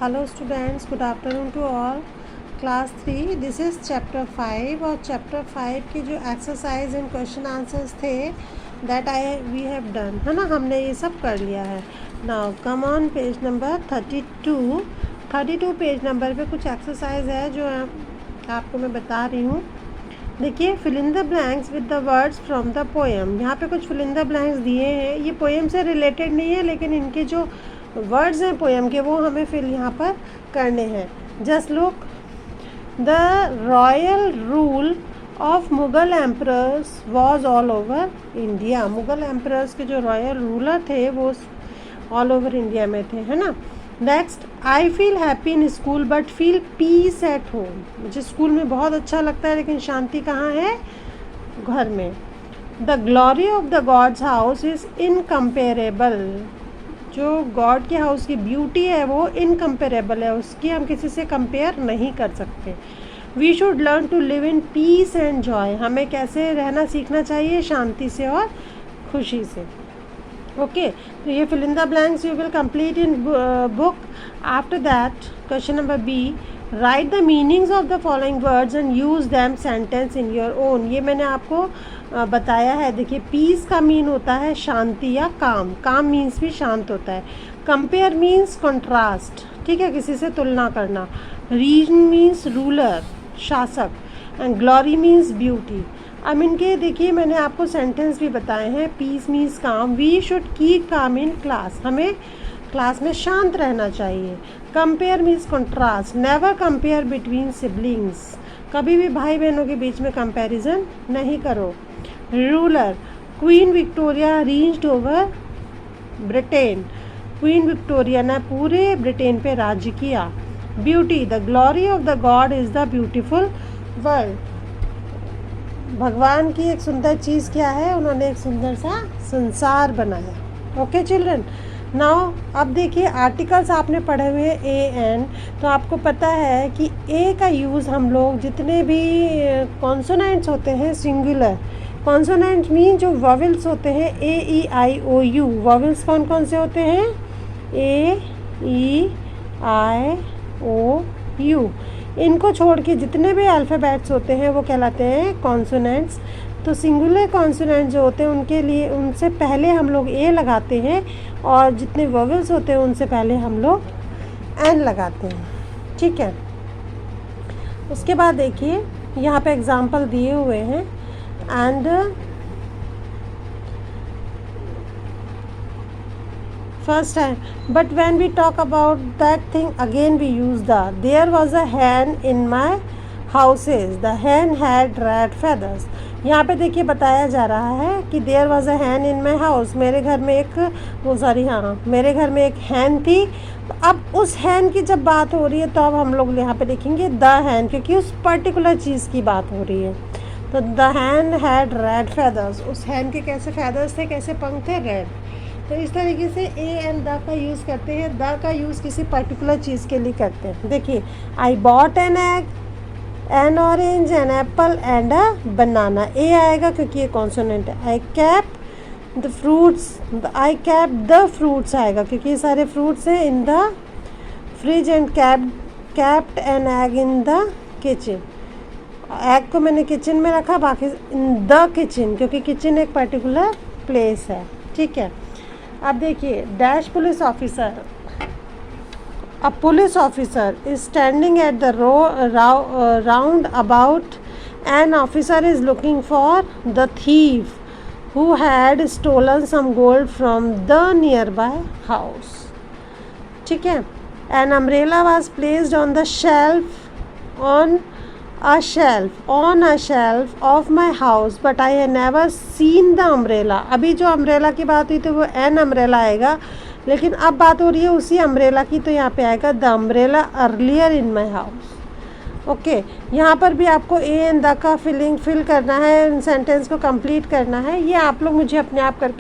Hello students, good afternoon to all. Class 3, this is chapter 5 और chapter 5 की जो exercise and question answers थे that we have done, है ना, हमने ये सब कर लिया है. Now come on page number 32 page number पे कुछ एक्सरसाइज है जो आपको मैं बता रही हूँ. देखिए, fill in the blanks with the words from the poem. यहाँ पे कुछ फिल इन द ब्लैंक्स दिए हैं. ये पोएम से रिलेटेड नहीं है, लेकिन इनके जो वर्ड्स हैं पोएम के वो हमें फिल यहाँ पर करने हैं. Just look, the royal rule of Mughal emperors was all over India. Mughal emperors के जो रॉयल रूलर थे वो ऑल ओवर इंडिया में थे, है ना. Next, I feel happy in school but feel peace at home. मुझे स्कूल में बहुत अच्छा लगता है लेकिन शांति कहाँ है? घर में. The glory of the gods house is incomparable. जो गॉड के हाउस की ब्यूटी है वो इनकम्पेरेबल है, उसकी हम किसी से कंपेयर नहीं कर सकते. We should learn to live in peace and joy. हमें कैसे रहना सीखना चाहिए? शांति से और खुशी से. ओके, तो ये fill in the blanks you will complete in book. After that question number B, write the meanings of the following words and use them sentence in your own. ये मैंने आपको बताया है. देखिए, पीस का मीन होता है शांति या काम. काम मीन्स भी शांत होता है. कंपेयर मीन्स कंट्रास्ट, ठीक है, किसी से तुलना करना. रीजन मीन्स रूलर, शासक. And glory means beauty. अब इनके देखिए मैंने आपको सेंटेंस भी बताए हैं. Peace means calm. We should keep calm in class. हमें क्लास में शांत रहना चाहिए. Compare means contrast. Never compare between siblings. कभी भी भाई बहनों के बीच में कंपैरिजन नहीं करो. Ruler, queen Victoria reached over Britain. Queen Victoria ने पूरे ब्रिटेन पे राज्य किया. Beauty, the glory of the God is the beautiful world. भगवान की एक सुंदर चीज़ क्या है? उन्होंने एक सुंदर सा संसार बनाया. ओके चिल्ड्रन, नाउ अब देखिए आर्टिकल्स आपने पढ़े हुए हैं ए एन. तो आपको पता है कि ए का यूज़ हम लोग जितने भी कॉन्सोनेंट्स होते हैं सिंगुलर. कॉन्सोनेंट मीन जो वॉवेल्स होते हैं ए ई आई ओ यू. वॉवेल्स कौन कौन से होते हैं? ए ई आई ओ यू. इनको छोड़ के जितने भी अल्फ़ाबेट्स होते हैं वो कहलाते हैं कॉन्सोनेंट्स. तो सिंगुलर कॉन्सोनेंट जो होते हैं उनके लिए उनसे पहले हम लोग ए लगाते हैं और जितने वोवेल्स होते हैं उनसे पहले हम लोग एन लगाते हैं, ठीक है. उसके बाद देखिए यहाँ पे एग्जांपल दिए हुए हैं. एंड फर्स्ट है, but when we talk about that thing again we use the. There was a hen in my houses. The hen had red feathers. यहाँ पे देखिए बताया जा रहा है कि there was a hen in my house. मेरे घर में मेरे घर में एक हैन थी. तो अब उस हैन की जब बात हो रही है तो अब हम लोग यहाँ पे देखेंगे द हैन, क्योंकि उस पर्टिकुलर चीज़ की बात हो रही है. तो the hen had red feathers. उस हैन के कैसे फेदर्स थे, कैसे पंख थे? रेड. तो इस तरीके से ए एंड द का यूज़ करते हैं. द का यूज़ किसी पर्टिकुलर चीज़ के लिए करते हैं. देखिए, I bought an egg, an orange, an apple and a banana. A आएगा क्योंकि ये कॉन्सोनेंट है. I kept the fruits. I kept the fruits आएगा क्योंकि ये सारे फ्रूट्स हैं. In the fridge and kept an egg in the kitchen. Egg को मैंने किचन में रखा, बाकी इन द किचन क्योंकि किचन एक पर्टिकुलर प्लेस है, ठीक है. अब देखिए, dash police officer. A police officer is standing at the roundabout. An officer is looking for the thief who had stolen some gold from the nearby house. ठीक है. An umbrella was placed on the shelf on a shelf of my house, but I had never seen the umbrella. अभी जो umbrella की बात हुई तो वो an umbrella आएगा, लेकिन अब बात हो रही है उसी अम्ब्रेला की, तो यहाँ पे आएगा the umbrella earlier in my house. Okay, यहाँ पर भी आपको ए एंड द का फिल करना है, सेंटेंस को कंप्लीट करना है. ये आप लोग मुझे अपने आप करके